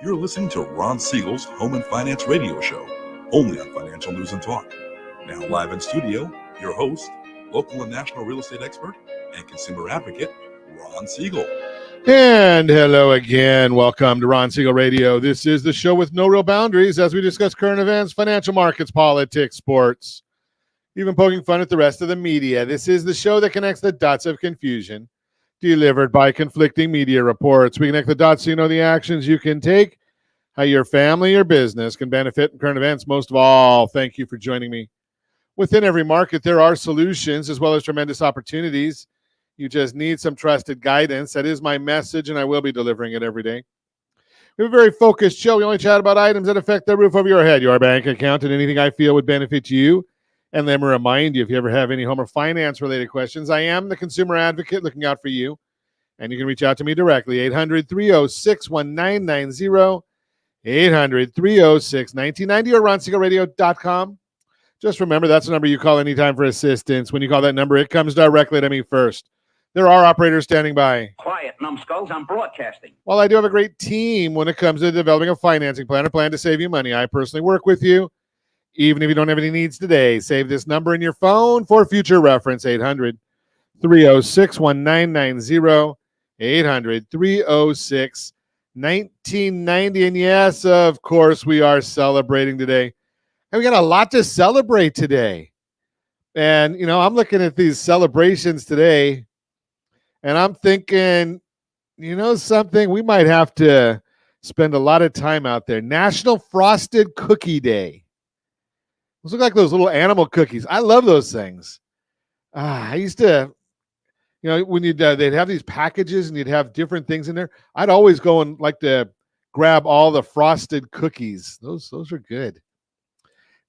You're listening to Ron Siegel's Home and Finance Radio Show, only on Financial News and Talk. Now live in studio, your host, local and national real estate expert and consumer advocate, Ron Siegel. And hello again. Welcome to Ron Siegel Radio. This is the show with no real boundaries as we discuss current events, financial markets, politics, sports, even poking fun at the rest of the media. This is the show that connects the dots of confusion delivered by conflicting media reports. We connect the dots so you know the actions you can take, how your family or business can benefit from current events. Most of all, thank you for joining me. Within every market, there are solutions as well as tremendous opportunities. You just need some trusted guidance. That is my message, and I will be delivering it every day. We have a very focused show. We only chat about items that affect the roof over your head, your bank account, and anything I feel would benefit you. And let me remind you, if you ever have any home or finance-related questions, I am the consumer advocate looking out for you. And you can reach out to me directly, 800-306-1990, 800-306-1990, or ronsiegelradio.com. Just remember, that's the number you call anytime for assistance. When you call that number, it comes directly to me first. There are operators standing by. Quiet, numbskulls, I'm broadcasting. While I do have a great team when it comes to developing a financing plan, a plan to save you money, I personally work with you. Even if you don't have any needs today, save this number in your phone for future reference, 800-306-1990, 800-306-1990. And yes, of course, we are celebrating today. And we got a lot to celebrate today. And, you know, I'm looking at these celebrations today, and I'm thinking, you know something, we might have to spend a lot of time out there. National Frosted Cookie Day. Those look like those little animal cookies. I love those things. I used to, you know, when they'd have these packages and you'd have different things in there, I'd always go and like to grab all the frosted cookies. Those are good.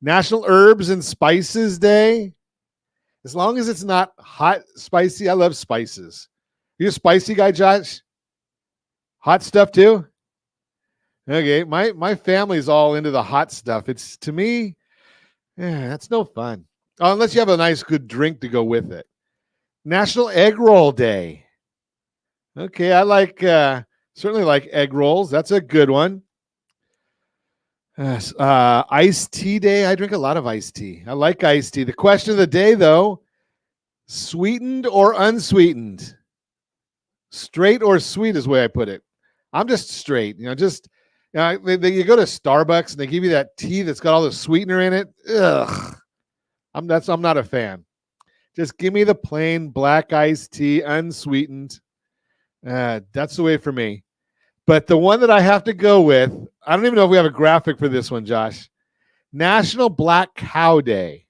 National Herbs and Spices Day. As long as it's not hot, spicy, I love spices. You a spicy guy, Josh? Hot stuff too? Okay, my family's all into the hot stuff. It's, to me, that's no fun. Unless you have a nice, good drink to go with it. National Egg Roll Day. Okay, I certainly like egg rolls. That's a good one. Iced tea day. I drink a lot of iced tea. I like iced tea. The question of the day, though, sweetened or unsweetened? Straight or sweet is the way I put it. I'm just straight. You go to Starbucks and they give you that tea that's got all the sweetener in it. Ugh. I'm not a fan. Just give me the plain black iced tea, unsweetened. That's the way for me. But the one that I have to go with, I don't even know if we have a graphic for this one, Josh. National Black Cow Day.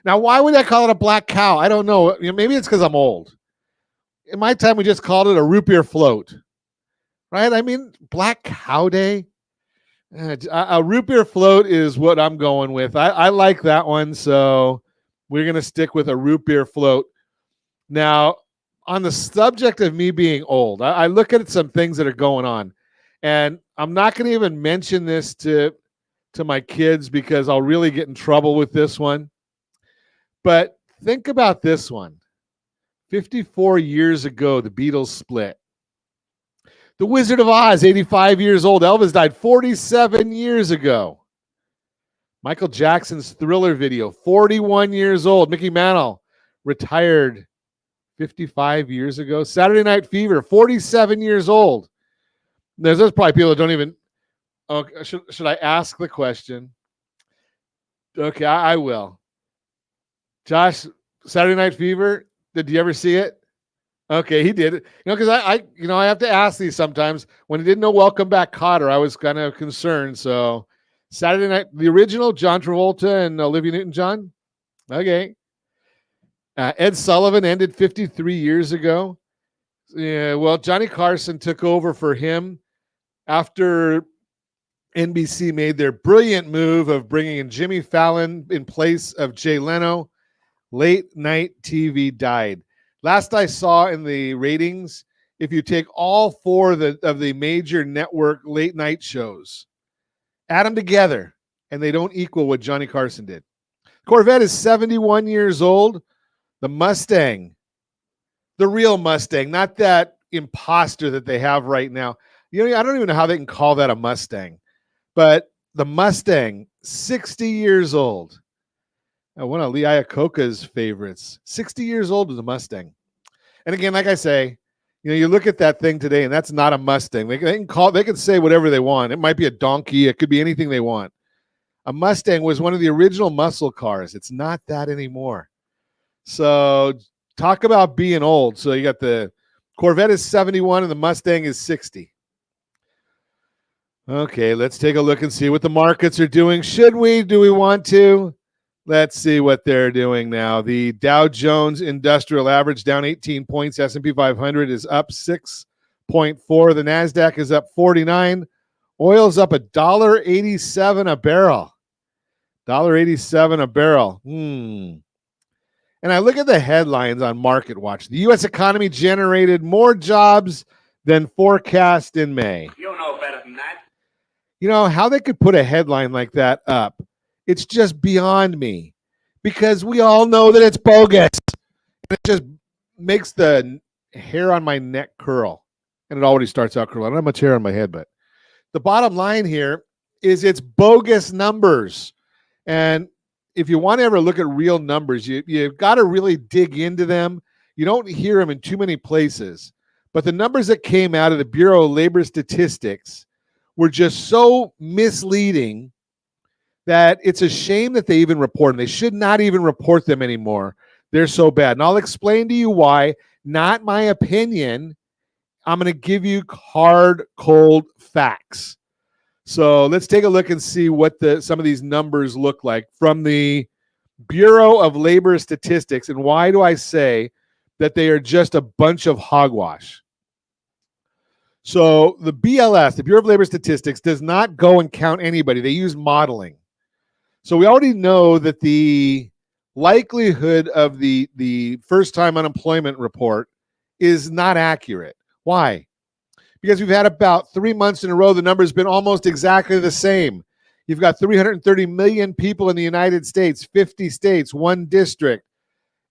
Now, why would I call it a black cow? I don't know. Maybe it's because I'm old. In my time, we just called it a root beer float. Right? I mean, Black Cow Day. A root beer float is what I'm going with. I like that one, so we're going to stick with a root beer float. Now, on the subject of me being old, I look at some things that are going on, and I'm not going to even mention this to my kids because I'll really get in trouble with this one. But think about this one. 54 years ago, the Beatles split. The Wizard of Oz, 85 years old. Elvis died 47 years ago. Michael Jackson's Thriller video, 41 years old. Mickey Mantle retired 55 years ago. Saturday Night Fever, 47 years old. There's probably people that don't even. Okay, should I ask the question? Okay, I will. Josh, Saturday Night Fever, did you ever see it? Okay, he did it. Because I have to ask these sometimes. When I didn't know Welcome Back Kotter, I was kind of concerned. So Saturday Night, the original, John Travolta and Olivia Newton-John. Okay. Ed Sullivan ended 53 years ago. Yeah, well, Johnny Carson took over for him after NBC made their brilliant move of bringing in Jimmy Fallon in place of Jay Leno. Late night TV died. Last I saw in the ratings, if you take all four of the major network late night shows, add them together, and they don't equal what Johnny Carson did. Corvette is 71 years old. The Mustang, the real Mustang, not that imposter that they have right now. I don't even know how they can call that a Mustang, but the Mustang, 60 years old. One of Lee Iacocca's favorites. 60 years old with a Mustang. And again, like I say, you look at that thing today, and that's not a Mustang. They can say whatever they want. It might be a donkey. It could be anything they want. A Mustang was one of the original muscle cars. It's not that anymore. So talk about being old. So you got the Corvette is 71 and the Mustang is 60. Okay, let's take a look and see what the markets are doing. Do we want to? Let's see what they're doing now. The Dow Jones Industrial Average down 18 points. S&P 500 is up 6.4. The NASDAQ is up 49. Oil's up $1.87 a barrel. $1.87 a barrel. And I look at the headlines on Market Watch. The U.S. economy generated more jobs than forecast in May. You know better than that. How they could put a headline like that up, it's just beyond me, because we all know that it's bogus. And it just makes the hair on my neck curl. And it already starts out curling. I don't have much hair on my head, but the bottom line here is it's bogus numbers. And if you want to ever look at real numbers, you've got to really dig into them. You don't hear them in too many places. But the numbers that came out of the Bureau of Labor Statistics were just so misleading that it's a shame that they even report them. They should not even report them anymore. They're so bad. And I'll explain to you why. Not my opinion. I'm going to give you hard, cold facts. So let's take a look and see what some of these numbers look like from the Bureau of Labor Statistics. And why do I say that they are just a bunch of hogwash? So the BLS, the Bureau of Labor Statistics, does not go and count anybody. They use modeling. So we already know that the likelihood of the first-time unemployment report is not accurate. Why? Because we've had about 3 months in a row, the number's been almost exactly the same. You've got 330 million people in the United States, 50 states, one district,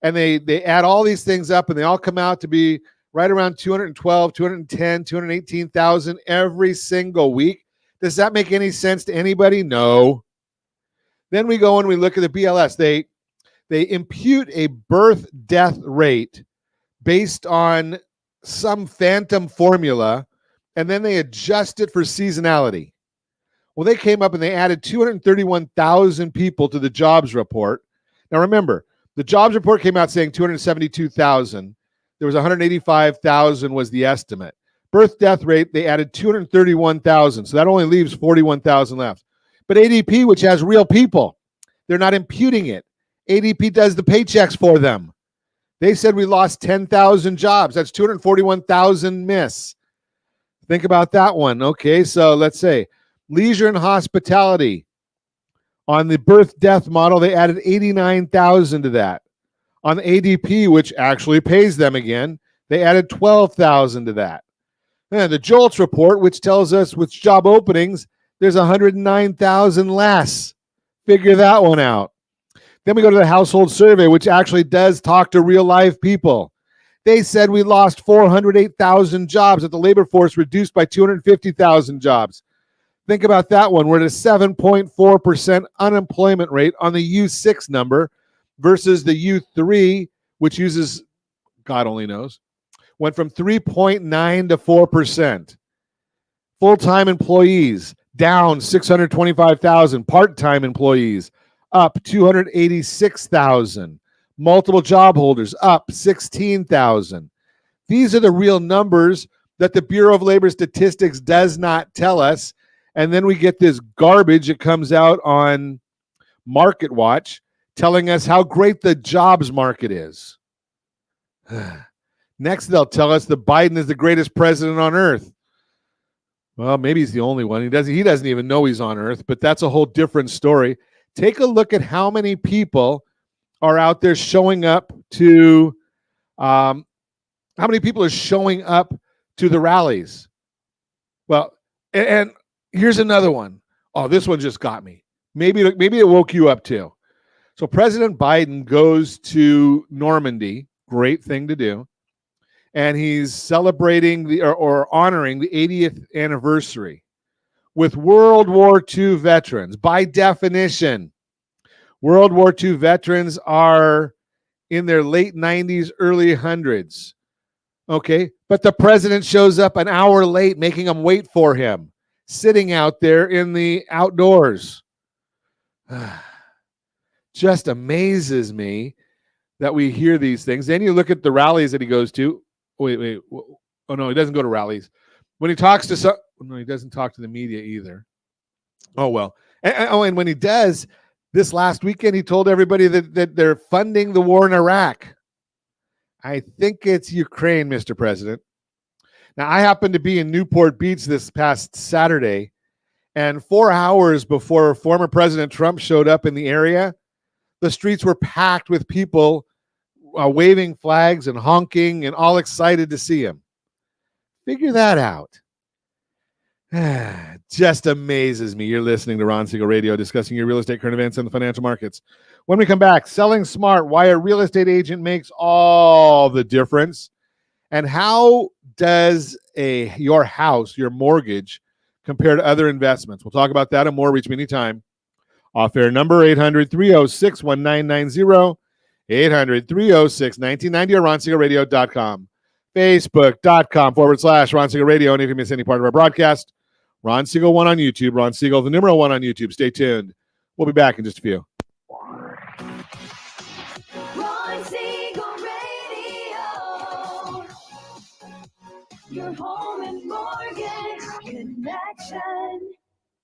and they add all these things up, and they all come out to be right around 212, 210, 218,000 every single week. Does that make any sense to anybody? No. Then we go and we look at the BLS. They impute a birth-death rate based on some phantom formula, and then they adjust it for seasonality. Well, they came up and they added 231,000 people to the jobs report. Now, remember, the jobs report came out saying 272,000. There was 185,000 was the estimate. Birth-death rate, they added 231,000. So that only leaves 41,000 left. But ADP, which has real people, they're not imputing it. ADP does the paychecks for them. They said we lost 10,000 jobs. That's 241,000 miss. Think about that one. Okay, so let's say leisure and hospitality. On the birth-death model, they added 89,000 to that. On the ADP, which actually pays them again, they added 12,000 to that. And the JOLTS report, which tells us which job openings, there's 109,000 less. Figure that one out. Then we go to the household survey, which actually does talk to real live people. They said we lost 408,000 jobs, that the labor force reduced by 250,000 jobs. Think about that one. We're at a 7.4% unemployment rate on the U6 number versus the U3, which uses, God only knows, went from 3.9 to 4%. Full-time employees down 625,000. Part-time employees up 286,000. Multiple job holders up 16,000. These are the real numbers that the Bureau of Labor Statistics does not tell us. And then we get this garbage that comes out on Market Watch telling us how great the jobs market is. Next, they'll tell us that Biden is the greatest president on earth. Well, maybe he's the only one. He doesn't even know he's on earth, but that's a whole different story. Take a look at how many people are out there showing up to how many people are showing up to the rallies. Well, and here's another one. Oh, this one just got me. Maybe it woke you up too. So President Biden goes to Normandy, great thing to do, and he's celebrating or honoring the 80th anniversary with World War II veterans. By definition, World War II veterans are in their late 90s, early 100s. Okay, but the president shows up an hour late, making them wait for him, sitting out there in the outdoors. Just amazes me that we hear these things. Then you look at the rallies that he goes to. Wait. Oh, no, he doesn't go to rallies. When he talks to some, no, he doesn't talk to the media either. Oh, well. And when he does, this last weekend, he told everybody that they're funding the war in Iraq. I think it's Ukraine, Mr. President. Now, I happened to be in Newport Beach this past Saturday, and 4 hours before former President Trump showed up in the area, the streets were packed with people waving flags and honking and all excited to see him. Figure that out. Just amazes me. You're listening to Ron Siegel Radio, discussing your real estate current events in the financial markets. When we come back, selling smart, why a real estate agent makes all the difference, and how does your house, your mortgage, compare to other investments? We'll talk about that and more. Reach me anytime. Off-air number 800-306-1990, 800-306-1990, or RonSiegelRadio.com. Facebook.com/Ron Siegel Radio. And if you miss any part of our broadcast, Ron Siegel 1 on YouTube, Ron Siegel, the number 1 on YouTube. Stay tuned. We'll be back in just a few. Ron Siegel Radio, your home and mortgage connection.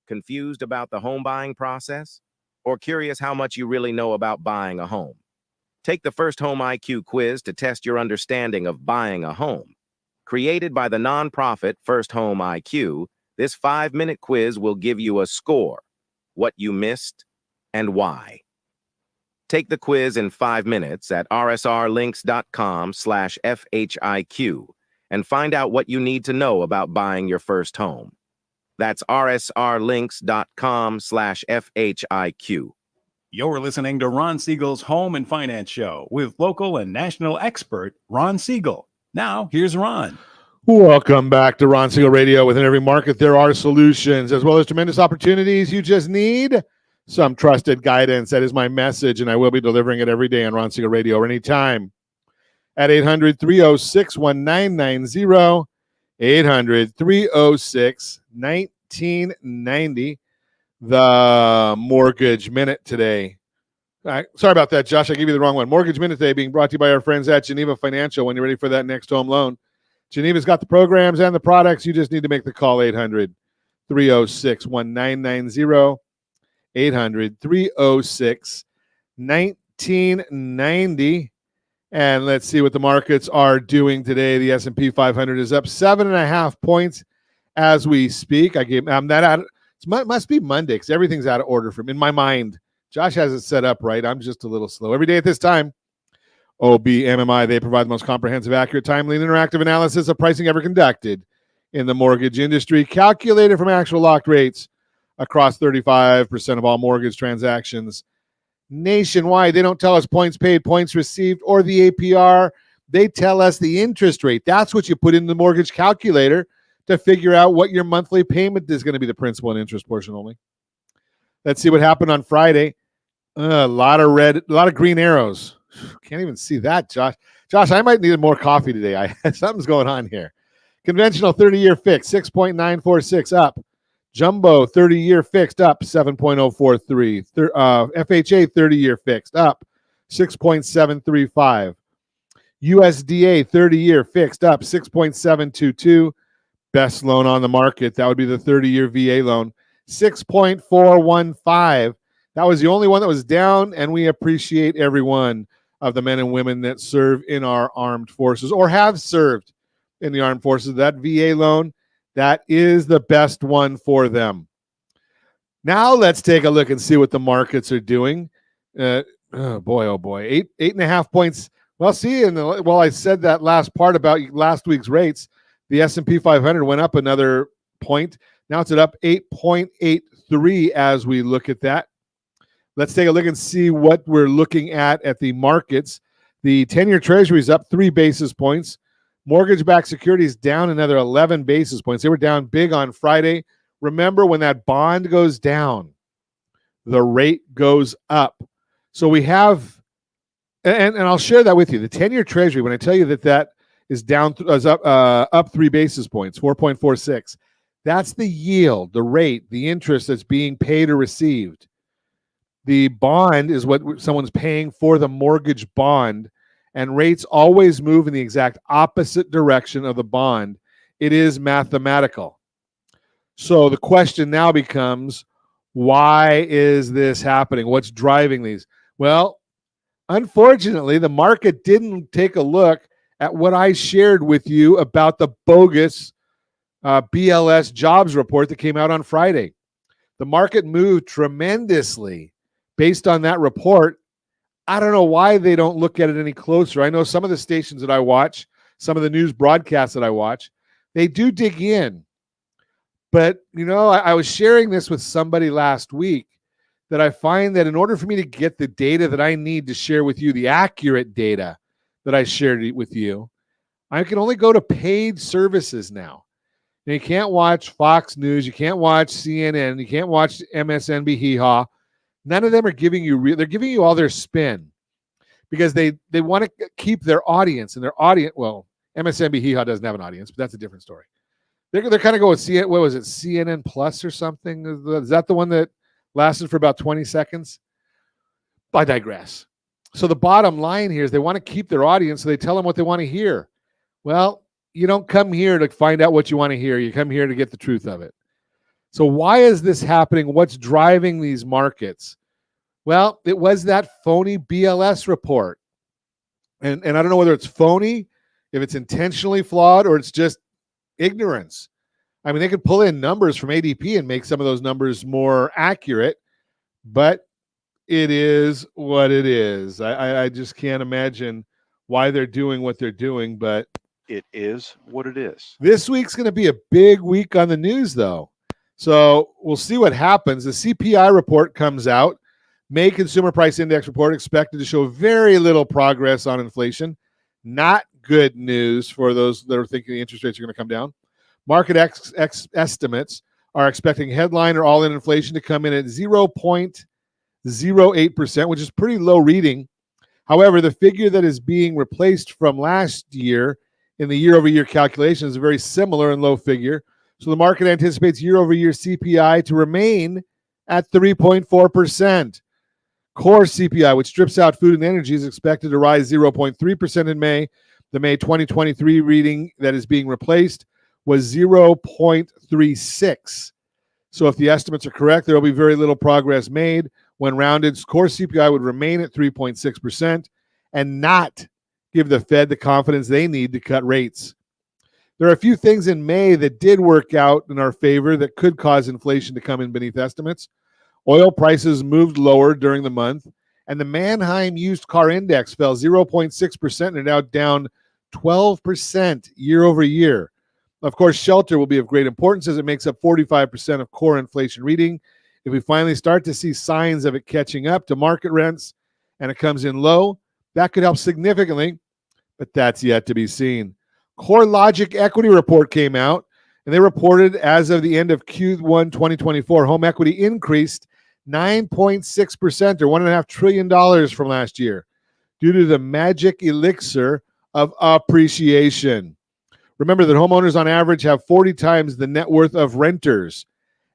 Confused about the home buying process? Or curious how much you really know about buying a home? Take the First Home IQ quiz to test your understanding of buying a home. Created by the nonprofit First Home IQ, this 5-minute quiz will give you a score, what you missed, and why. Take the quiz in 5 minutes at rsrlinks.com/FHIQ and find out what you need to know about buying your first home. That's rsrlinks.com/FHIQ. You're listening to Ron Siegel's Home and Finance Show with local and national expert Ron Siegel. Now, here's Ron. Welcome back to Ron Siegel Radio. Within every market, there are solutions as well as tremendous opportunities. You just need some trusted guidance. That is my message, and I will be delivering it every day on Ron Siegel Radio or anytime at 800-306-1990, 800-306-1990. The Mortgage Minute today. All right, sorry about that, Josh. I gave you the wrong one. Mortgage Minute today being brought to you by our friends at Geneva Financial. When you're ready for that next home loan, Geneva's got the programs and the products. You just need to make the call, 800-306-1990, 800-306-1990. And let's see what the markets are doing today. The S&P 500 is up 7.5 points as we speak. I gave that out. It must be Monday because everything's out of order from in my mind. Josh has it set up right. I'm just a little slow. Every day at this time, OBMMI, they provide the most comprehensive, accurate, timely, and interactive analysis of pricing ever conducted in the mortgage industry, calculated from actual locked rates across 35% of all mortgage transactions nationwide. They don't tell us points paid, points received, or the APR. They tell us the interest rate. That's what you put in the mortgage calculator to figure out what your monthly payment is going to be, the principal and interest portion only. Let's see what happened on Friday. A lot of green arrows. Can't even see that, Josh. Josh, I might need more coffee today. Something's going on here. Conventional 30-year fixed, 6.946 up. Jumbo 30-year fixed up, 7.043. FHA 30-year fixed up, 6.735. USDA 30-year fixed up, 6.722. Best loan on the market, that would be the 30-year VA loan, 6.415. That was the only one that was down, and we appreciate every one of the men and women that serve in our armed forces or have served in the armed forces. That VA loan, that is the best one for them. Now let's take a look and see what the markets are doing. Oh boy, 8.5 points. Well, see, I said that last part about last week's rates. The S&P 500 went up another point. Now it's up 8.83 as we look at that. Let's take a look and see what we're looking at the markets. The 10-year Treasury is up 3 basis points. Mortgage-backed securities down another 11 basis points. They were down big on Friday. Remember, when that bond goes down, the rate goes up. So we have, and I'll share that with you. The 10-year Treasury, when I tell you that is down, is up 3 basis points, 4.46. That's the yield, the rate, the interest that's being paid or received. The bond is what someone's paying for the mortgage bond, and rates always move in the exact opposite direction of the bond. It is mathematical. So the question now becomes, why is this happening? What's driving these? Well, unfortunately, the market didn't take a look at what I shared with you about the bogus BLS jobs report that came out on Friday. The market moved tremendously based on that report. I don't know why they don't look at it any closer. I know some of the stations that I watch, some of the news broadcasts that I watch, they do dig in. But, I was sharing this with somebody last week, that I find that in order for me to get the data that I need to share with you, the accurate data that I shared with you, I can only go to paid services now. And you can't watch Fox News, you can't watch CNN, you can't watch MSNBC Hee-Haw. None of them are giving you they're giving you all their spin, because they want to keep their audience, and their audience, well, MSNBC Hee-Haw doesn't have an audience, but that's a different story. They're kind of going with what was it, CNN Plus or something? Is that the one that lasted for about 20 seconds? I digress. So the bottom line here is they want to keep their audience, so they tell them what they want to hear. Well, you don't come here to find out what you want to hear. You come here to get the truth of it. So why is this happening? What's driving these markets? Well, it was that phony BLS report. And I don't know whether it's phony, if it's intentionally flawed, or it's just ignorance. I mean, they could pull in numbers from ADP and make some of those numbers more accurate, but it is what it is. I just can't imagine why they're doing what they're doing, but it is what it is. This week's going to be a big week on the news, though. So we'll see what happens. The CPI report comes out. May Consumer Price Index report expected to show very little progress on inflation. Not good news for those that are thinking the interest rates are going to come down. Market estimates are expecting headline or all-in inflation to come in at 0.08%, which is pretty low reading. However, the figure that is being replaced from last year in the year-over-year calculation is a very similar and low figure. So the market anticipates year-over-year CPI to remain at 3.4%. Core CPI, which strips out food and energy, is expected to rise 0.3% in May. The May 2023 reading that is being replaced was 0.36. So if the estimates are correct, there will be very little progress made. When rounded, core CPI would remain at 3.6% and not give the Fed the confidence they need to cut rates. There are a few things in May that did work out in our favor that could cause inflation to come in beneath estimates. Oil prices moved lower during the month, and the Anaheim used car index fell 0.6% and are now down 12% year over year. Of course, shelter will be of great importance as it makes up 45% of core inflation reading. If we finally start to see signs of it catching up to market rents and it comes in low, that could help significantly, but that's yet to be seen. CoreLogic equity report came out, and they reported as of the end of Q1 2024, home equity increased 9.6%, or $1.5 trillion from last year, due to the magic elixir of appreciation. Remember that homeowners on average have 40 times the net worth of renters.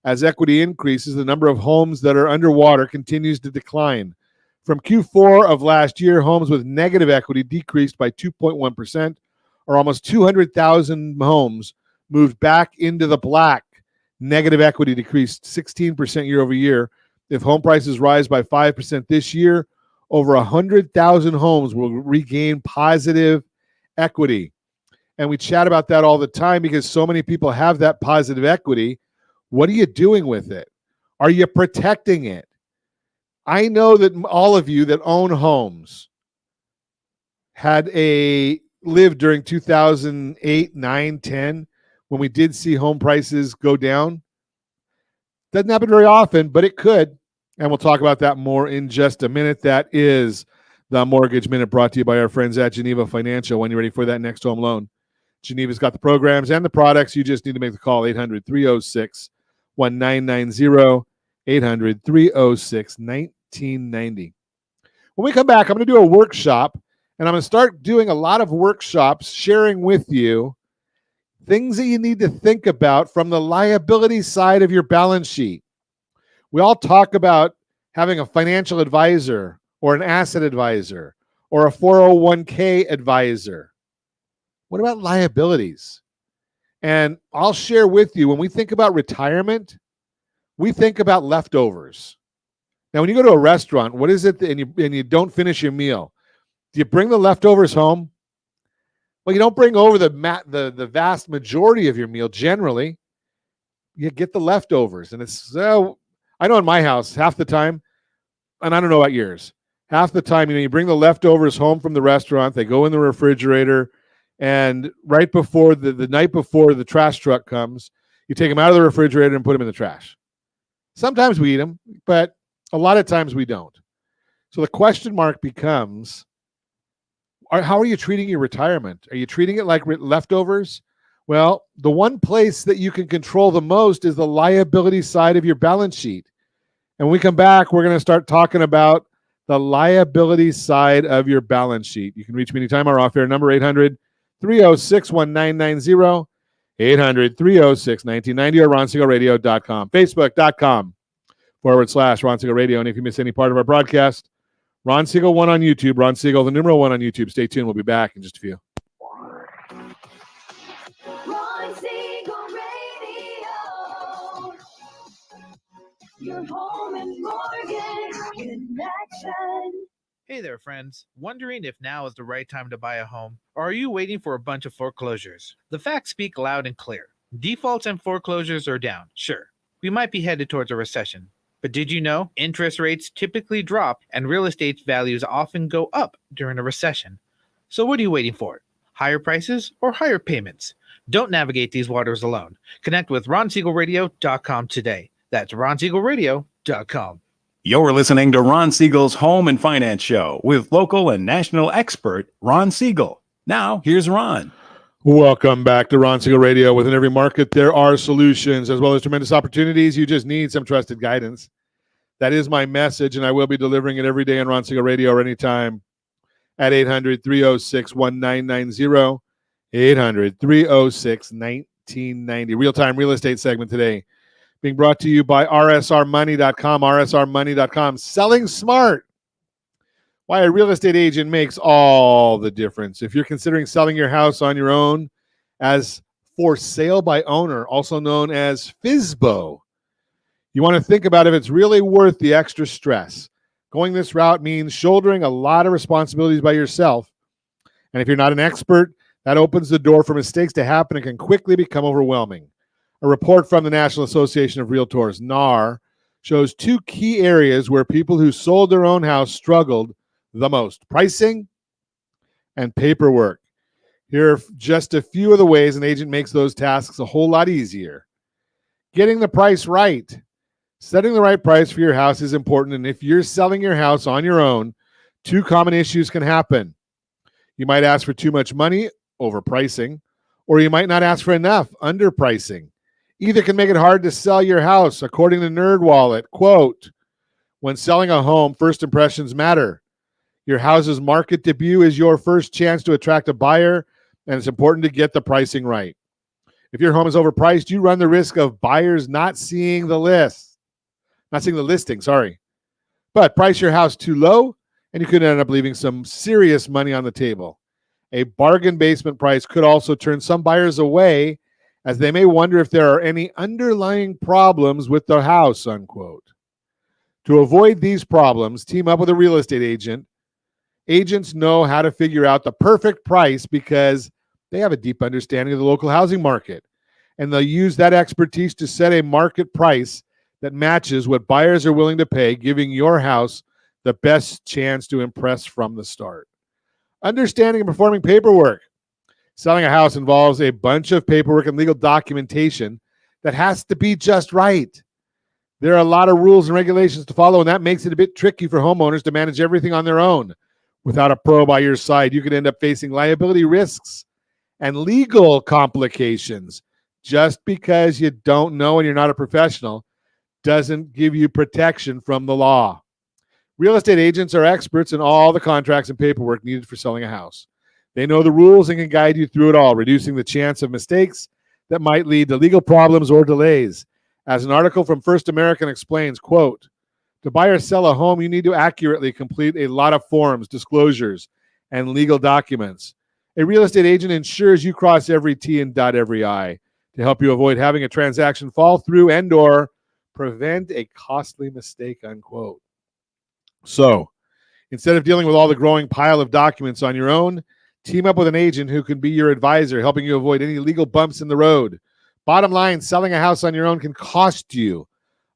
As equity increases, the number of homes that are underwater continues to decline. From Q4 of last year, homes with negative equity decreased by 2.1%, or almost 200,000 homes moved back into the black. Negative equity decreased 16% year over year. If home prices rise by 5% this year, over 100,000 homes will regain positive equity. And we chat about that all the time because so many people have that positive equity. What are you doing with it? Are you protecting it? I know that all of you that own homes lived during 2008, 9, 10, when we did see home prices go down. Doesn't happen very often, but it could. And we'll talk about that more in just a minute. That is the Mortgage Minute, brought to you by our friends at Geneva Financial. When you're ready for that next home loan, Geneva's got the programs and the products. You just need to make the call, 800-306-1990, 800-306-1990. When we come back, I'm going to do a workshop, and I'm going to start doing a lot of workshops sharing with you things that you need to think about from the liability side of your balance sheet. We all talk about having a financial advisor or an asset advisor or a 401k advisor. What about liabilities? And I'll share with you, when we think about retirement, we think about leftovers. Now, when you go to a restaurant, what is it and you don't finish your meal? Do you bring the leftovers home? Well, you don't bring over the vast majority of your meal. Generally, you get the leftovers. And it's, I know in my house, half the time, and I don't know about yours, half the time, you bring the leftovers home from the restaurant, they go in the refrigerator, and right before the night before the trash truck comes, you take them out of the refrigerator and put them in the trash. Sometimes we eat them, but a lot of times we don't. So the question mark becomes, how are you treating your retirement? Are you treating it like leftovers? Well, the one place that you can control the most is the liability side of your balance sheet. And when we come back, we're going to start talking about the liability side of your balance sheet. You can reach me anytime. Our off-air number, 800-306-1990, 800-306-1990, or RonSiegelRadio.com, Facebook.com/Ron Siegel Radio. And if you miss any part of our broadcast, Ron Siegel 1 on YouTube, Ron Siegel, the numeral 1 on YouTube. Stay tuned. We'll be back in just a few. Ron Siegel Radio. Your home and mortgage connection. Hey there, friends. Wondering if now is the right time to buy a home? Or are you waiting for a bunch of foreclosures? The facts speak loud and clear. Defaults and foreclosures are down, sure. We might be headed towards a recession. But did you know interest rates typically drop and real estate values often go up during a recession? So what are you waiting for? Higher prices or higher payments? Don't navigate these waters alone. Connect with RonSiegelRadio.com today. That's RonSiegelRadio.com. You're listening to Ron Siegel's Home and Finance Show with local and national expert Ron Siegel. Now, here's Ron. Welcome back to Ron Siegel Radio. Within every market, there are solutions as well as tremendous opportunities. You just need some trusted guidance. That is my message, and I will be delivering it every day on Ron Siegel Radio or anytime at 800-306-1990, 800-306-1990. Real-time real estate segment today being brought to you by rsrmoney.com, rsrmoney.com. Selling smart. Why a real estate agent makes all the difference. If you're considering selling your house on your own as for sale by owner, also known as FSBO, you want to think about if it's really worth the extra stress. Going this route means shouldering a lot of responsibilities by yourself. And if you're not an expert, that opens the door for mistakes to happen and can quickly become overwhelming. A report from the National Association of Realtors, NAR, shows two key areas where people who sold their own house struggled the most: pricing and paperwork. Here are just a few of the ways an agent makes those tasks a whole lot easier. Getting the price right. Setting the right price for your house is important, and if you're selling your house on your own, two common issues can happen. You might ask for too much money, overpricing, or you might not ask for enough, underpricing. Either can make it hard to sell your house. According to NerdWallet, quote, when selling a home, first impressions matter. Your house's market debut is your first chance to attract a buyer, and it's important to get the pricing right. If your home is overpriced, you run the risk of buyers not seeing the listing, But price your house too low, and you could end up leaving some serious money on the table. A bargain basement price could also turn some buyers away, as they may wonder if there are any underlying problems with the house, unquote. To avoid these problems, team up with a real estate agent. Agents know how to figure out the perfect price because they have a deep understanding of the local housing market, and they'll use that expertise to set a market price that matches what buyers are willing to pay, giving your house the best chance to impress from the start. Understanding and performing paperwork. Selling a house involves a bunch of paperwork and legal documentation that has to be just right. There are a lot of rules and regulations to follow, and that makes it a bit tricky for homeowners to manage everything on their own. Without a pro by your side, you could end up facing liability risks and legal complications. Just because you don't know and you're not a professional doesn't give you protection from the law. Real estate agents are experts in all the contracts and paperwork needed for selling a house. They know the rules and can guide you through it all, reducing the chance of mistakes that might lead to legal problems or delays. As an article from First American explains, quote, to buy or sell a home, you need to accurately complete a lot of forms, disclosures, and legal documents. A real estate agent ensures you cross every T and dot every I to help you avoid having a transaction fall through and or prevent a costly mistake, unquote. So, instead of dealing with all the growing pile of documents on your own, team up with an agent who can be your advisor, helping you avoid any legal bumps in the road. Bottom line, selling a house on your own can cost you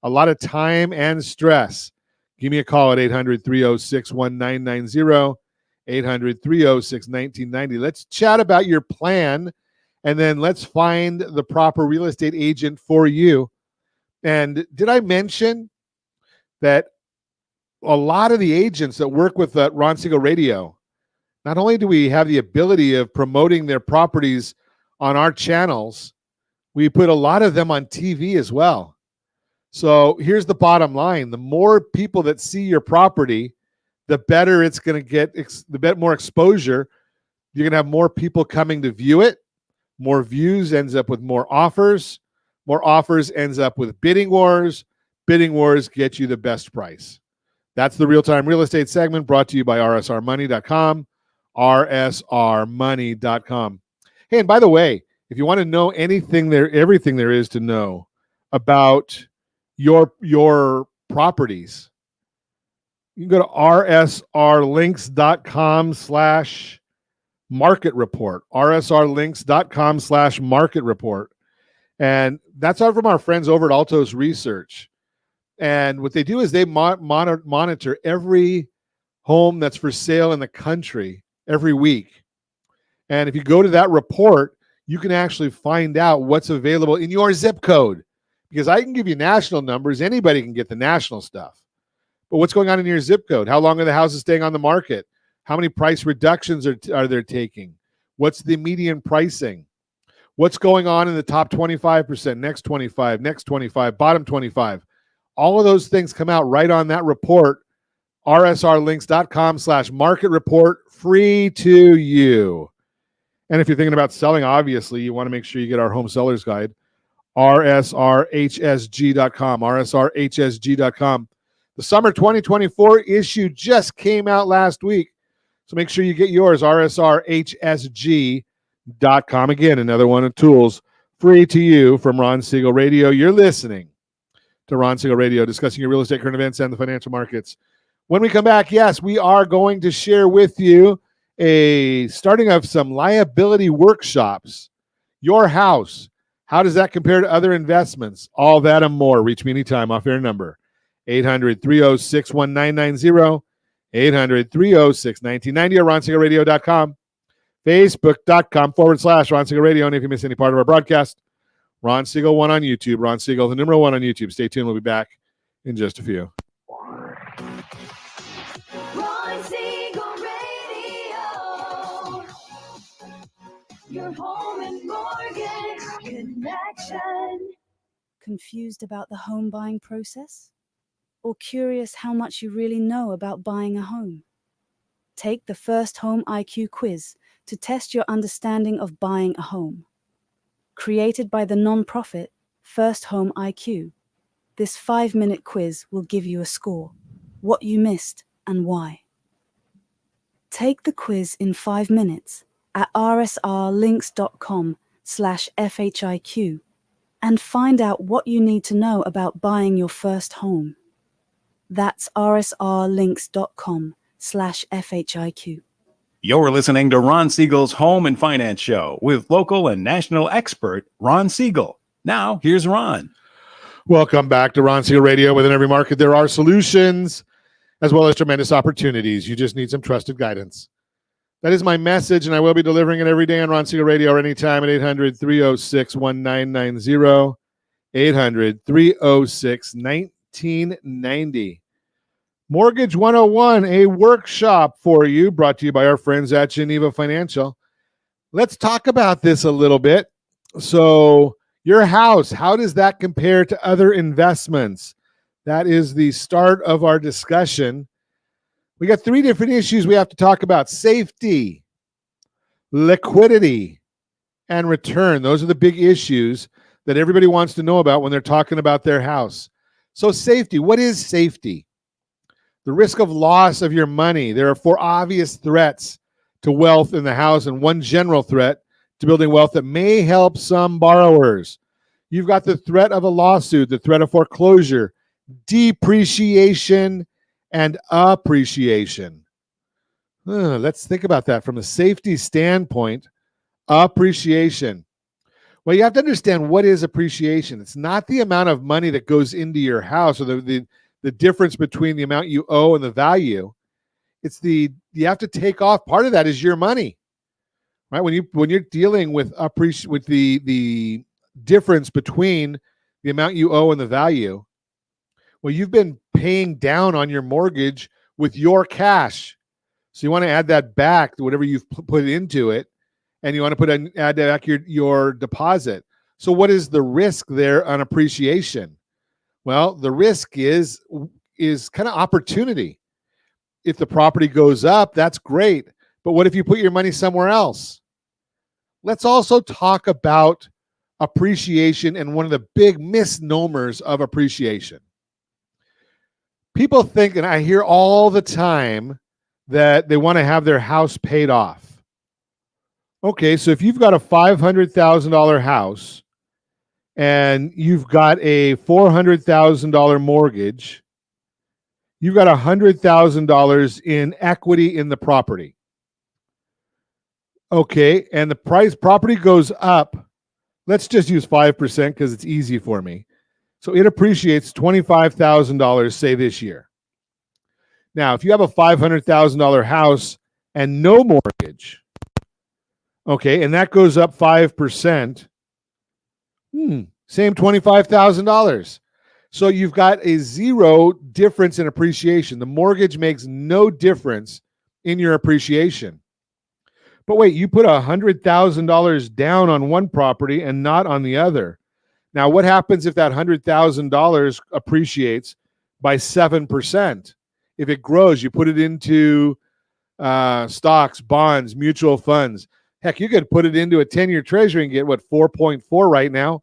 a lot of time and stress. Give me a call at 800-306-1990, 800-306-1990. Let's chat about your plan, and then let's find the proper real estate agent for you. And did I mention that a lot of the agents that work with Ron Siegel Radio, not only do we have the ability of promoting their properties on our channels, we put a lot of them on TV as well. So here's the bottom line. The more people that see your property, the better it's going to get, the more exposure. You're going to have more people coming to view it. More views ends up with more offers. More offers ends up with bidding wars. Bidding wars get you the best price. That's the real-time real estate segment brought to you by rsrmoney.com, rsrmoney.com. Hey, and by the way, if you want to know everything there is to know about your properties, you can go to rsrlinks.com/market report, rsrlinks.com/market report. And that's all from our friends over at Altos Research. And what they do is they monitor every home that's for sale in the country every week. And if you go to that report, you can actually find out what's available in your zip code. Because I can give you national numbers. Anybody can get the national stuff. But what's going on in your zip code? How long are the houses staying on the market? How many price reductions are they taking? What's the median pricing? What's going on in the top 25%, next 25, next 25, bottom 25? All of those things come out right on that report, rsrlinks.com/market report, free to you. And if you're thinking about selling, obviously, you want to make sure you get our home seller's guide, rsrhsg.com, rsrhsg.com. The summer 2024 issue just came out last week. So make sure you get yours, rsrhsg.com. Again, another one of the tools free to you from Ron Siegel Radio. You're listening to Ron Siegel Radio, discussing your real estate, current events, and the financial markets. When we come back, yes, we are going to share with you a starting of some liability workshops. Your house, how does that compare to other investments? All that and more. Reach me anytime. Off-air number, 800-306-1990, 800-306-1990, or RonSiegelRadio.com, Facebook.com/Ron Siegel Radio. And if you miss any part of our broadcast, Ron Siegel 1 on YouTube. Ron Siegel, the number 1 on YouTube. Stay tuned. We'll be back in just a few. Ron Siegel Radio. Your home and mortgage connection. Confused about the home buying process? Or curious how much you really know about buying a home? Take the First Home IQ quiz to test your understanding of buying a home. Created by the nonprofit First Home IQ, this 5-minute quiz will give you a score, what you missed and why. Take the quiz in 5 minutes at rsrlinks.com/FHIQ and find out what you need to know about buying your first home. That's rsrlinks.com/FHIQ. You're listening to Ron Siegel's Home and Finance Show with local and national expert Ron Siegel. Now, here's Ron. Welcome back to Ron Siegel Radio. Within every market, there are solutions as well as tremendous opportunities. You just need some trusted guidance. That is my message, and I will be delivering it every day on Ron Siegel Radio or anytime at 800-306-1990, 800-306-1990. Mortgage 101, a workshop for you, brought to you by our friends at Geneva Financial. Let's talk about this a little bit. So, your house, how does that compare to other investments? That is the start of our discussion. We got three different issues we have to talk about: safety, liquidity, and return. Those are the big issues that everybody wants to know about when they're talking about their house. So, safety, what is safety? The risk of loss of your money. There are four obvious threats to wealth in the house and one general threat to building wealth that may help some borrowers. You've got the threat of a lawsuit, the threat of foreclosure, depreciation, and appreciation. Let's think about that from a safety standpoint. Appreciation. Well, you have to understand what is appreciation. It's not the amount of money that goes into your house or the difference between the amount you owe and the value. It's you have to take off. Part of that is your money, right? When you're dealing with the difference between the amount you owe and the value, well, you've been paying down on your mortgage with your cash. So you want to add that back to whatever you've put into it, and you want to add back your deposit. So what is the risk there on appreciation? Well, the risk is kind of opportunity. If the property goes up, that's great. But what if you put your money somewhere else? Let's also talk about appreciation and one of the big misnomers of appreciation. People think, and I hear all the time, that they want to have their house paid off. Okay, so if you've got a $500,000 house and you've got a $400,000 mortgage, you've got $100,000 in equity in the property. Okay, and the property goes up. Let's just use 5% because it's easy for me. So it appreciates $25,000, say, this year. Now, if you have a $500,000 house and no mortgage, okay, and that goes up 5%, same $25,000. So you've got a zero difference in appreciation. The mortgage makes no difference in your appreciation. But wait, you put $100,000 down on one property and not on the other. Now, what happens if that $100,000 appreciates by 7%? If it grows, you put it into stocks, bonds, mutual funds. Heck, you could put it into a 10-year treasury and get, 4.4 right now.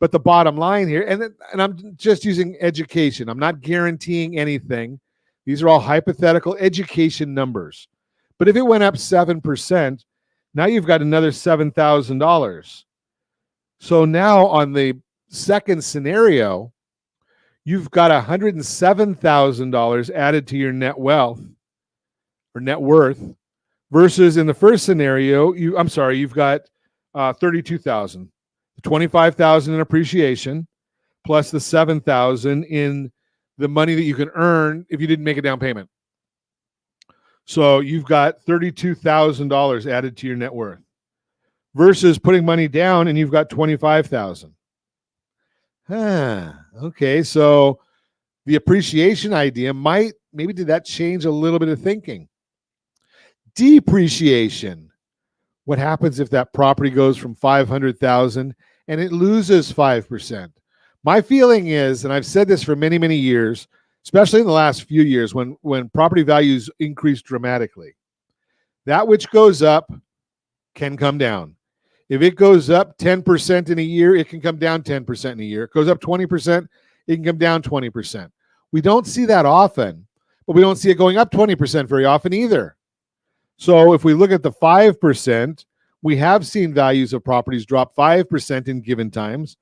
But the bottom line here, and I'm just using education. I'm not guaranteeing anything. These are all hypothetical education numbers. But if it went up 7%, now you've got another $7,000. So now on the second scenario, you've got $107,000 added to your net wealth or net worth, versus in the first scenario, you've got $32,000, $25,000 in appreciation, plus the $7,000 in the money that you can earn if you didn't make a down payment. So you've got $32,000 added to your net worth, versus putting money down and you've got $25,000. Okay, so the appreciation idea maybe did that change a little bit of thinking? Depreciation. What happens if that property goes from $500,000 and it loses 5%? My feeling is, and I've said this for many, many years, especially in the last few years when property values increase dramatically, that which goes up can come down. If it goes up 10% in a year, it can come down 10% in a year. It goes up 20%, it can come down 20%. We don't see that often, but we don't see it going up 20% very often either. So if we look at the 5%, we have seen values of properties drop 5% in given times.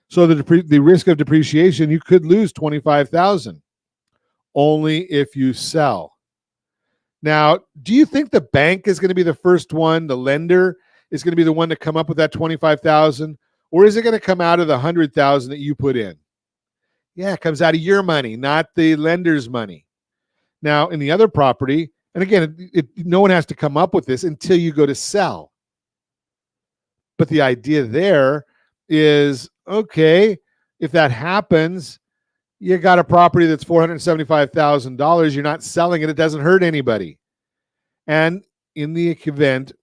So the risk of depreciation, you could lose $25,000 only if you sell. Now, do you think the bank is going to be the first one, the lender is going to be the one to come up with that $25,000, or is it going to come out of the $100,000 that you put in? Yeah, it comes out of your money, not the lender's money. Now, in the other property, and again, no one has to come up with this until you go to sell. But the idea there is, okay, if that happens, you got a property that's $475,000. You're not selling it. It doesn't hurt anybody. And in the event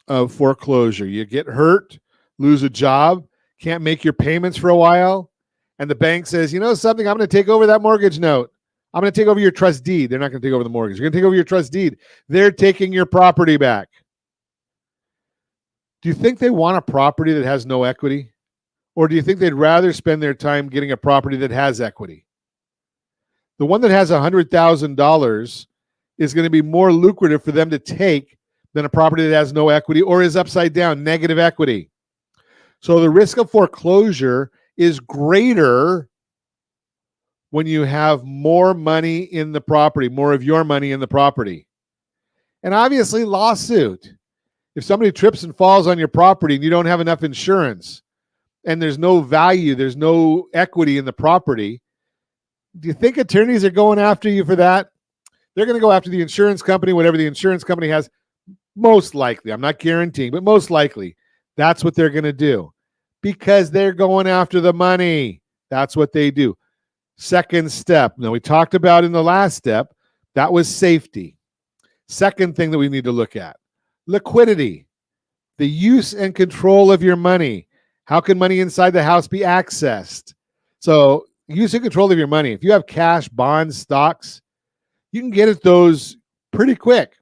of foreclosure. You get hurt, lose a job, can't make your payments for a while, and the bank says, you know something, I'm going to take over that mortgage note. I'm going to take over your trust deed. They're not going to take over the mortgage. You're going to take over your trust deed. They're taking your property back. Do you think they want a property that has no equity? Or do you think they'd rather spend their time getting a property that has equity? The one that has $100,000 is going to be more lucrative for them to take than a property that has no equity or is upside down, negative equity. So the risk of foreclosure is greater when you have more money in the property, more of your money in the property. And obviously, lawsuit. If somebody trips and falls on your property and you don't have enough insurance and there's no value, there's no equity in the property, do you think attorneys are going after you for that? They're going to go after the insurance company, whatever the insurance company has. Most likely, I'm not guaranteeing, but most likely, that's what they're going to do because they're going after the money. That's what they do. Second step. Now, we talked about in the last step, that was safety. Second thing that we need to look at, liquidity, the use and control of your money. How can money inside the house be accessed? So, use and control of your money. If you have cash, bonds, stocks, you can get at those pretty quick.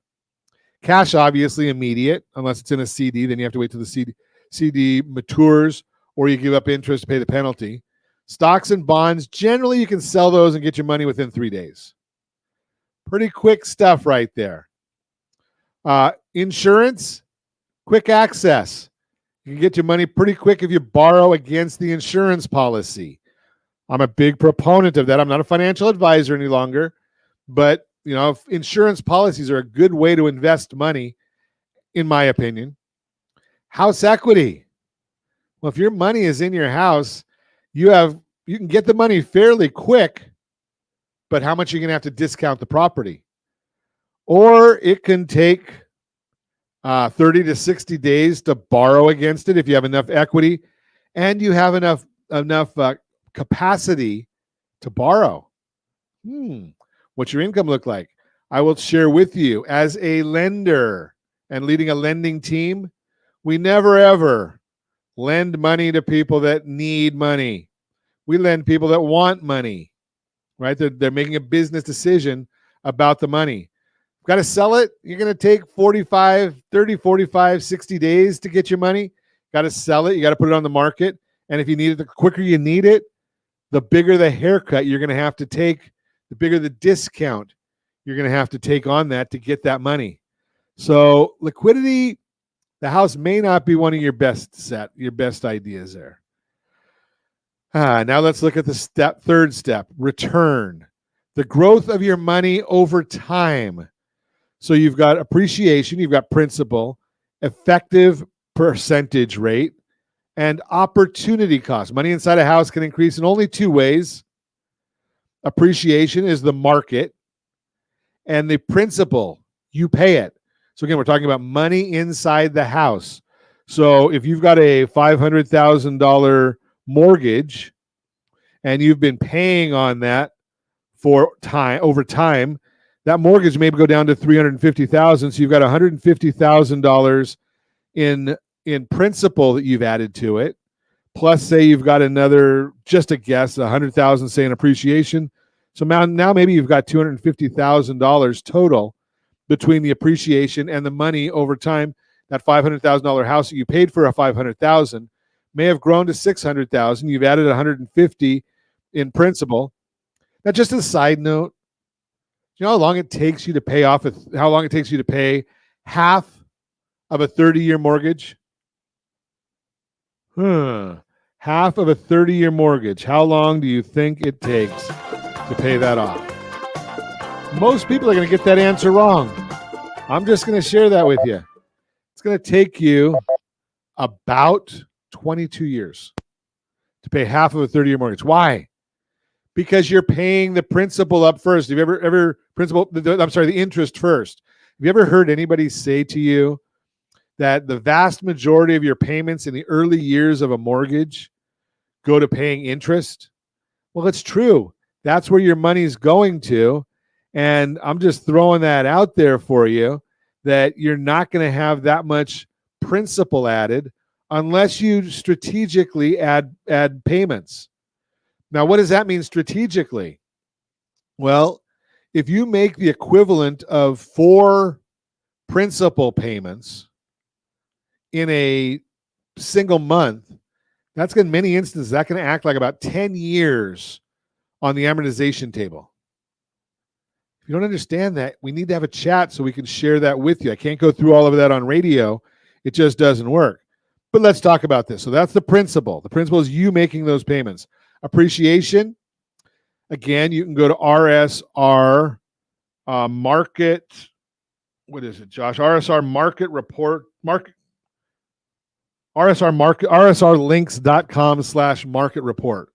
Cash, obviously, immediate, unless it's in a CD. Then you have to wait till the CD matures or you give up interest to pay the penalty. Stocks and bonds, generally, you can sell those and get your money within 3 days. Pretty quick stuff right there. Insurance, quick access. You can get your money pretty quick if you borrow against the insurance policy. I'm a big proponent of that. I'm not a financial advisor any longer, but insurance policies are a good way to invest money, in my opinion. House equity. Well, if your money is in your house, you can get the money fairly quick, but how much are you going to have to discount the property? Or it can take 30 to 60 days to borrow against it if you have enough equity and you have enough capacity to borrow. What's your income look like? I will share with you as a lender and leading a lending team, we never ever lend money to people that need money. We lend people that want money, right? They're making a business decision about the money. Got to sell it. You're going to take 30, 45, 60 days to get your money. Got to sell it. You got to put it on the market. And if you need it, the quicker you need it, the bigger the haircut you're going to have to take, the bigger the discount you're going to have to take on that to get that money. So liquidity, the house may not be one of your best ideas there. Now let's look at the third step, return. The growth of your money over time. So you've got appreciation, you've got principal, effective percentage rate, and opportunity cost. Money inside a house can increase in only two ways. Appreciation is the market, and the principal, you pay it. So again, we're talking about money inside the house. So if you've got a $500,000 mortgage and you've been paying on that over time, that mortgage may go down to $350,000. So you've got $150,000 in principal that you've added to it. Plus, say you've got another, just a guess, $100,000, say in appreciation. So now maybe you've got $250,000 total between the appreciation and the money over time. That $500,000 house that you paid for $500,000 may have grown to $600,000. You've added $150,000 in principal. Now, just as a side note, do you know how long it takes you to pay off? How long it takes you to pay half of a 30-year mortgage? Half of a 30-year mortgage. How long do you think it takes to pay that off? Most people are going to get that answer wrong. I'm just going to share that with you. It's going to take you about 22 years to pay half of a 30-year mortgage. Why? Because you're paying the principal up first. Have you the interest first. Have you ever heard anybody say to you that the vast majority of your payments in the early years of a mortgage go to paying interest? Well, it's true. That's where your money's going to. And I'm just throwing that out there for you, that you're not going to have that much principal added unless you strategically add payments. Now, what does that mean strategically? Well, if you make the equivalent of 4 principal payments in a single month, that's going, in many instances, that can act like about 10 years on the amortization table. If you don't understand that, we need to have a chat so we can share that with you. I can't go through all of that on radio. It just doesn't work. But let's talk about this. So that's the principal. The principal is you making those payments. Appreciation, again, you can go to RSR market. What is it, Josh? RSR market report, RSRlinks.com/market report.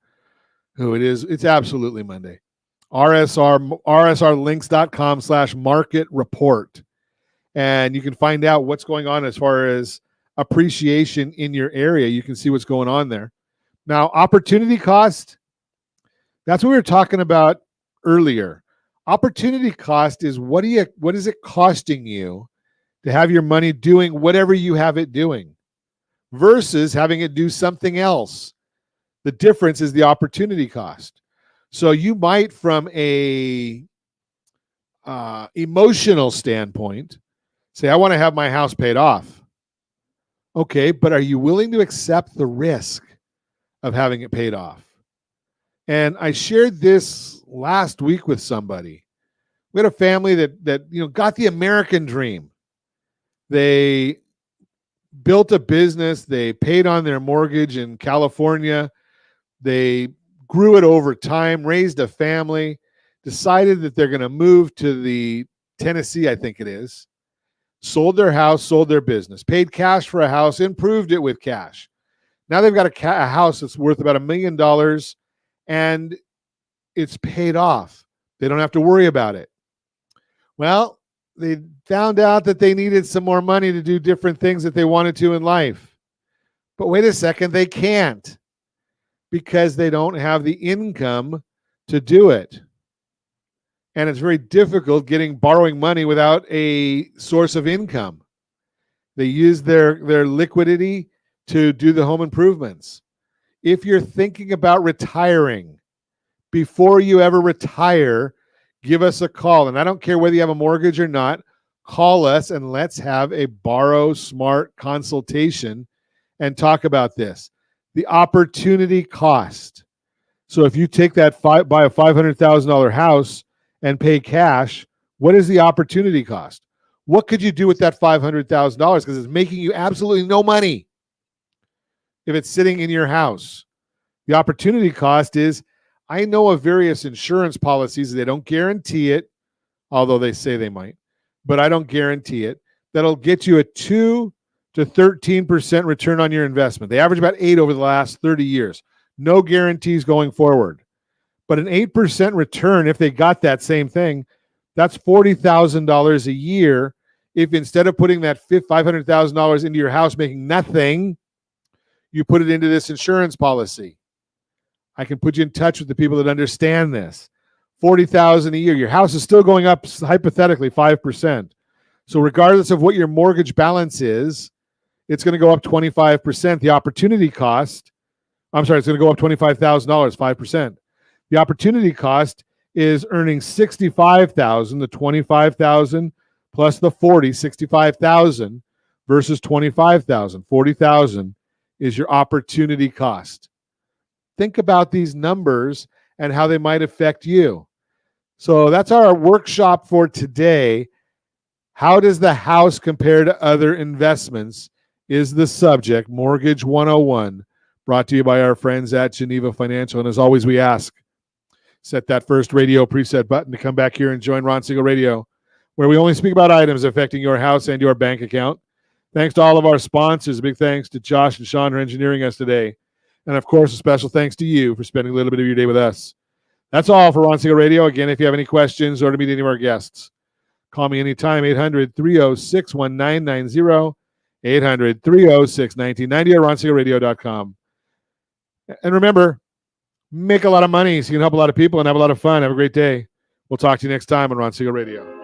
Who it is? It's absolutely Monday. RSRlinks.com/market report. And you can find out what's going on as far as appreciation in your area. You can see what's going on there. Now, opportunity cost, that's what we were talking about earlier. Opportunity cost is what is it costing you to have your money doing whatever you have it doing versus having it do something else. The difference is the opportunity cost. So you might, from a emotional standpoint, say, I want to have my house paid off. Okay, but are you willing to accept the risk of having it paid off? And I shared this last week with somebody. We had a family that got the American dream. They built a business. They paid on their mortgage in California. They grew it over time, raised a family, decided that they're going to move to the Tennessee, I think it is, sold their house, sold their business, paid cash for a house, improved it with cash. Now they've got a house that's worth about $1 million, and it's paid off. They don't have to worry about it. Well, they found out that they needed some more money to do different things that they wanted to in life. But wait a second, they can't because they don't have the income to do it. And it's very difficult borrowing money without a source of income. They use their liquidity to do the home improvements. If you're thinking about retiring, before you ever retire, give us a call. And I don't care whether you have a mortgage or not, call us and let's have a Borrow Smart consultation and talk about this. The opportunity cost. So if you take that buy a $500,000 house and pay cash, what is the opportunity cost? What could you do with that $500,000? Because it's making you absolutely no money if it's sitting in your house. The opportunity cost is, I know of various insurance policies, they don't guarantee it, although they say they might, but I don't guarantee it, that'll get you a 2 to 13% return on your investment. They average about 8 over the last 30 years. No guarantees going forward. But an 8% return, if they got that same thing, that's $40,000 a year. If instead of putting that $500,000 into your house making nothing, you put it into this insurance policy. I can put you in touch with the people that understand this. $40,000 a year. Your house is still going up hypothetically 5%. So regardless of what your mortgage balance is, it's going to go up 25%. The opportunity cost, it's going to go up $25,000, 5%. The opportunity cost is earning $65,000, the $25,000 plus the $65,000 versus $25,000. $40,000 is your opportunity cost. Think about these numbers and how they might affect you. So that's our workshop for today. How does the house compare to other investments is the subject, Mortgage 101, brought to you by our friends at Geneva Financial. And as always, we ask, set that first radio preset button to come back here and join Ron Siegel Radio, where we only speak about items affecting your house and your bank account. Thanks to all of our sponsors. A big thanks to Josh and Sean for engineering us today. And of course, a special thanks to you for spending a little bit of your day with us. That's all for Ron Siegel Radio. Again, if you have any questions or to meet any of our guests, call me anytime, 800-306-1990, 800-306-1990 or ronsiegelradio.com. And remember, make a lot of money so you can help a lot of people and have a lot of fun. Have a great day. We'll talk to you next time on Ron Siegel Radio.